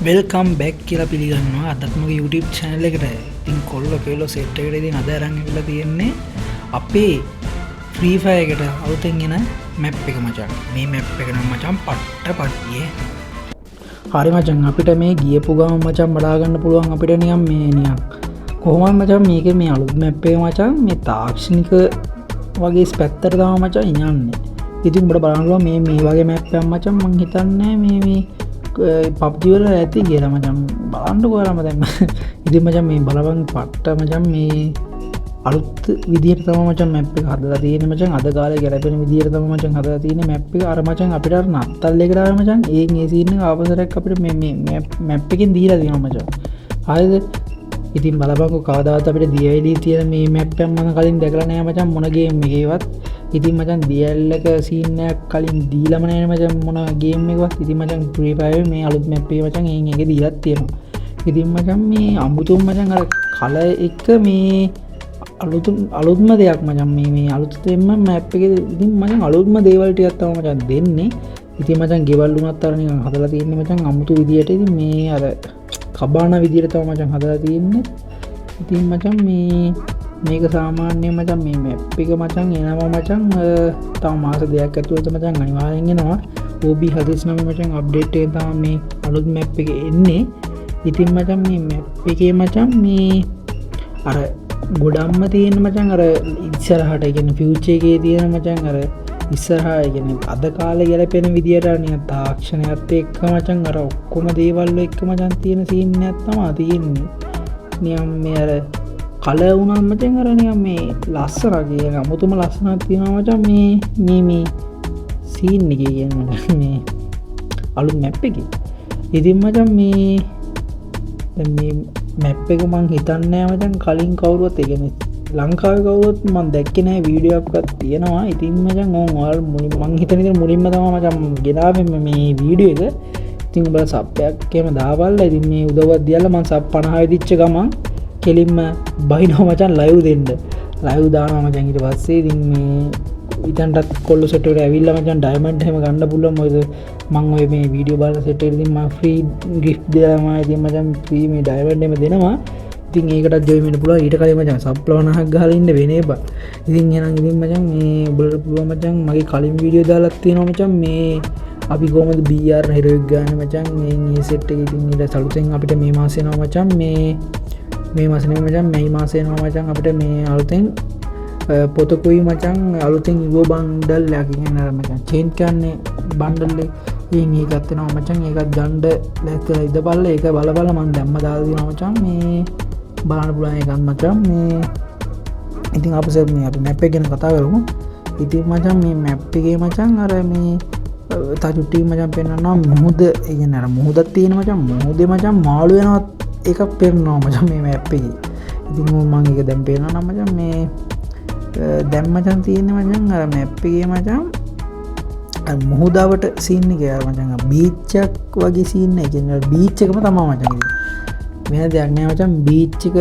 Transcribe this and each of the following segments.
Welcome back කියලා පිළිගන්නවා අදත් මගේ YouTube channel එකට. ඉතින් කොල්ල කෙල්ලෝ සෙට් එකට ඉතින් අද අරන් ඉවිල්ලා තියෙන්නේ අපේ Free Fire එකට අවුතෙන් එන මැප් එක මචං. මේ මැප් එක නම් මචං පට්ට පට්ටියේ. හරි මචං අපිට මේ ගියපු ගමන් මචං බලා ගන්න පුළුවන් අපිට නිකන් මේ නිකන් කොහොමද මචං මේකේ මේ අලුත් මැප් එක මචං මේ තාක්ෂණික වගේ ස්පැත්තට තමයි මචං යන්නේ. ඉතින් උඹට බලන්න මේ වගේ මැප් එකක් මචං මං හිතන්නේ මේ PUBG වල ඇති කියලා මචං බලන්නකෝ ඔයාලම දැන් ඉතින් මචං මේ බලපන් පට්ට මචං මේ අලුත් විදියට තමයි මචං මැප් එක හදලා තියෙන්නේ මචං අද කාලේ ගැලපෙන විදියට තමයි මචං හදලා තියෙන්නේ මැප් එක අර මචං අපිට අර නත්තල් එකට ආව මචං ඒ සීන් එක ආපසරක් අපිට මේ මැප් එකෙන් දීලා තියෙනවා මචං හරිද ඉතින් බලපන්කෝ කවදාවත් අපිට DLD තියෙන මේ මැප් එක මම කලින් දැකලා නැහැ මචං මොන ගේම් එකේවත් ඉතින් මචං DL එක සීන් එකක් කලින් දීලම නැහැ මචං මොන ගේම් එකවත් ඉතින් මචං Free Fire මේ අලුත් මැප් එක මචං ඒක දීලා තියෙනවා ඉතින් මචං මේ අමුතුම මචං අර කල එක මේ අලුත්ම දෙයක් මචං මේ අලුතෙන්ම මැප් එකේ ඉතින් මචං අලුත්ම දේවල් ටිකක් තමයි මචං දෙන්නේ ඉතින් මචං ගෙවල් උනත් අර නිකන් හදලා තියෙන්නේ මචං අමුතු විදියට ඉතින් මේ අර කබාන විදියට තමයි මචං හදලා තියෙන්නේ ඉතින් මචං මේක සාමාන්‍යයෙන් මචං මේ මැප් එක මචං එනවා මචං තව මාස දෙකක් ඇතුළත මචං අනිවාර්යෙන් එනවා OB 49 මචං අප්ඩේට් එක තමයි මේ අලුත් මැප් එක එන්නේ ඉතින් මචං මේ මැප් එකේ මචං මේ අර ගොඩක්ම තියෙන මචං අර ඉස්සරහට කියන්නේ ෆියුචර් එකේ තියෙන මචං අර ඉස්සරහා කියන්නේ අද කාලේ ගැලපෙන විදියට නිකන් තාක්ෂණයත් එක්ක මචං අර ඔක්කොම දේවල් එක්ක මචං තියෙන සීන් එකක් තමයි තියෙන්නේ නිකන් මේ අර කල වුණා මචං අර නිකන් මේ ලස්සන කියන අමුතුම ලස්සනක් තියෙනවා මචං මේ සීන් එකේ කියන්නේ මේ අලුත් මැප් එකේ ඉතින් මචං මේ දැන් මේ මැප් එක මං හිතන්නේ මචං කලින් කවුරුවත් ඒ කියන්නේ ලංකාවේ කවුරුත් මං දැක්කේ නැහැ වීඩියෝ එකක්වත් තියෙනවා ඉතින් මචං ඔයාලා මං හිතන ඉතින් මුලින්ම තමයි මචං ගෙනාවේ මේ වීඩියෝ එක ඉතින් උඹලා සබ් එකක් එහෙම දාපල්ලා ඉතින් මේ උදව්වක් දීලා මං සබ් 50 වෙදිච්ච ගමන් කෙලින්ම බහිනවා මචං ලයිව් දෙන්න ලයිව් දානවා මචං ඊට පස්සේ ඉතින් මේ ඉතින්ටත් කොල්ල සෙට් එකට ඇවිල්ලා මචං ඩයමන්ඩ් එහෙම ගන්න පුළුවන් මොකද මං ඔය මේ වීඩියෝ බලන සෙට් එකේ ඉතින් මම ෆ්‍රී ගිෆ්ට් දෙනවා ඉතින් මචං ෆ්‍රී මේ ඩයමන්ඩ් එහෙම දෙනවා ඉතින් ඒකටත් ජොයින් වෙන්න පුළුවන් ඊට කලින් මචං සබ් 50ක් ගහලා ඉන්න වෙන්නේ බා ඉතින් එහෙනම් ඉතින් මචං මේ ඔයාලට පුළුවන් මචං මගේ කලින් වීඩියෝ දාලා තියෙනවා මචං මේ අපි කොහමද BR හෙරොයික් ගන්න මචං මේ සෙට් එකේ ඉතින් ඊට සලුතෙන් අපිට මේ මාසේ එනවා මචං මේ මාසේ නෙමෙයි මචං මේ මාසේ එනවා මචං අපිට මේ අලුතෙන් පොතකුයි මචං අලුතෙන් ඉවෝ බන්ඩල් එකක් කියන්නේ මචං චේන්ජ් කරන්නේ බන්ඩල් එකකින් ඒකත් එනවා මචං ඒකත් ගන්න ලැස්තිලා ඉඳපල්ලා ඒක බලපල්ලා මම දැම්ම දාලා දිනවා මචං මේ බලන්න පුළුවන් එකක් මචං මේ ඉතින් අපිට මේ අපි මැප් එක ගැන කතා කරමු ඉතින් මචං මේ මැප් එකේ මචං අර මේ තජුටි මචං පෙන්නනවා මුහුද ඒ කියන්නේ අර මුහුදක් තියෙන මචං මුහුදේ මචං මාළු වෙනවා එකක් පෙන්නනවා මචං මේ මැප් එකේ ඉතින් මම ඒක දැන් පේනවා නම් මචං මේ දැන් මචං තියෙන්නේ මචං අර මැප් එකේ මචං අර මුහුදාවට සීන් එක යාර මචං බීච් එකක් වගේ සීන් එක කියන්නේ බීච් එකම තමයි මචං ඉතින් වෙන දෙයක් නෑ මචං බීච් එක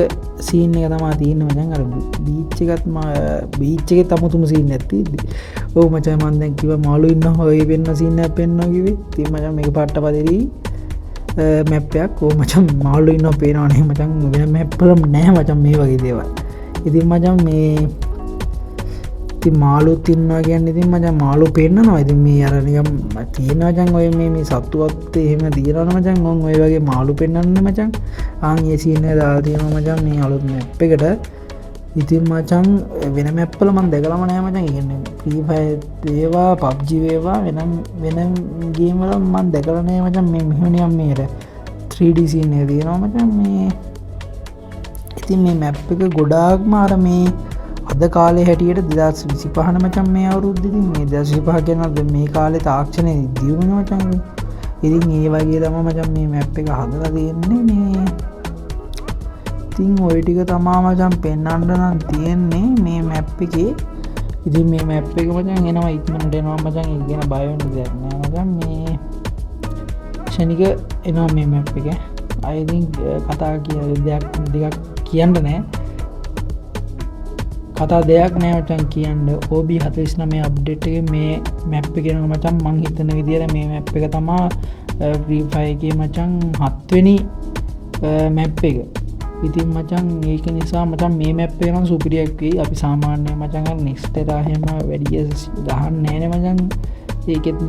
සීන් එක තමයි තියෙන්නේ මචං අර බීච් එකත් බීච් එකේ තමුතුම සීන් එකක් තියෙද්දි ඔව් මචං මම දැන් කිව්වා මාළු ඉන්නවා ඔය වෙන්න සීන් එකක් පෙන්නනවා කිව්වේ ඉතින් මචං මේක පාට්ටපදේදී මැප් එකක් ඕ මචං මාළු ඉන්නවා පේනවා නේ මචං වෙන මැප් වල නෑ මචං මේ වගේ දේවල් ඉතින් මචං මේ ඉතින් මාළුත් ඉන්නවා කියන්නේ ඉතින් මචං මාළු පෙන්නනවා ඉතින් මේ අර නිකන් තියෙනවා මචං ඔය මේ සත්තුවත් එහෙම දිනනවා මචං ඔන් ඔය වගේ මාළු පෙන්නන්න මචං ආන් ඒ සීන් එක දාලා තියෙනවා මචං මේ අලුත් මැප් එකට ඉතින් මචං වෙන මැප් වල මම දැකලාම නැහැ මචං ඒ කියන්නේ Free Fire වේවා PUBG වේවා වෙන ගේම් වල මම දැකලා නැහැ මචං මේ මෙහෙම නිකන් මේ 3D සීන් එක තියෙනවා මචං මේ ඉතින් මේ මැප් එක ගොඩාක්ම අර මේ අද කාලේ හැටියට 2025 මචං මේ අවුරුද්දේ ඉතින් මේ 2025 කියනවා මේ කාලේ තාක්ෂණය දියුණු මචං ඉතින් ඒ වගේ තමයි මචං මේ මැප් එක හදලා තියෙන්නේ මේ ඉතින් ওই ටික තමයි මචං පෙන්වන්න නම් තියෙන්නේ මේ මැප් එකේ ඉතින් මේ මැප් එක මචං එනවා ඉක්මනට එනවා මචං ඒක ගැන බය වෙන්න දෙයක් නෑ මචං මේ ශනික එනවා මේ මැප් එක I think කතා දෙයක් කියන්න නෑ කතා දෙයක් නෑ මචං කියන්න OB 49 අප්ඩේට් එකේ මේ මැප් එක කියනවා මචං මං හිතන විදියට මේ මැප් එක තමයි ෆ්‍රී ෆයර් එකේ මචං 7 වෙනි මැප් එක. ඉතින් මචං ඒක නිසා මචං මේ මැප් එක නම් සුපිරියක් වෙයි. අපි සාමාන්‍ය මචං අර නෙක්ස්ට් එක එහෙම වැඩි ගහන්න නෑනේ මචං. ඒකෙත්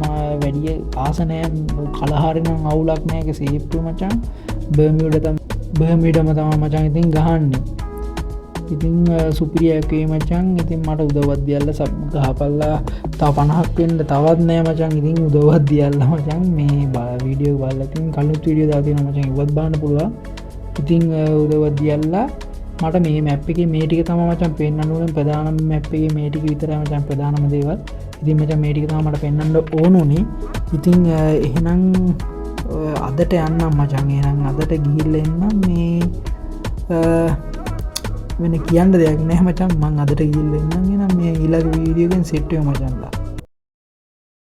වැඩි ආස නෑ, කලහරි නම් අවුලක් නෑ. ඒක සේෆ් මචං. බර්මියුඩාම තමයි මචං ඉතින් ගහන්නේ. ඉතින් සුපිරියක් වෙයි මචං. ඉතින් මට උදව්වක් දියල්ලා සබ් ගහපල්ලා. තව 50ක් වෙන්න තවත් නෑ මචං. ඉතින් උදව්වක් දියල්ලා මචං මේ වීඩියෝ බලලා ඉතින් කලින් වීඩියෝ දාලා තියෙනවා මචං. ඉවත් බලන්න පුළුවන්. ඉතින් උදව්වක් දියල්ලා මට මේ මැප් එකේ මේ ටික තමයි මචං පෙන්නන්න ඕනේ. ප්‍රධානම මැප් එකේ මේ ටික විතරයි මචං ප්‍රධානම දේවල්. ඉතින් මචං මේ ටික තමයි මට පෙන්නන්න ඕනුනේ. ඉතින් එහෙනම් අදට යන්නම් මචං. එහෙනම් අදට ගිහිල්ලා එන්නම්. මේ වෙන කියන්න දෙයක් නැහැ මචං. මං අදට ගිහිල්ලා එන්නම්. එහෙනම් මේ ඊළඟ වීඩියෝ එකෙන් සෙට් වෙමු මචංලා.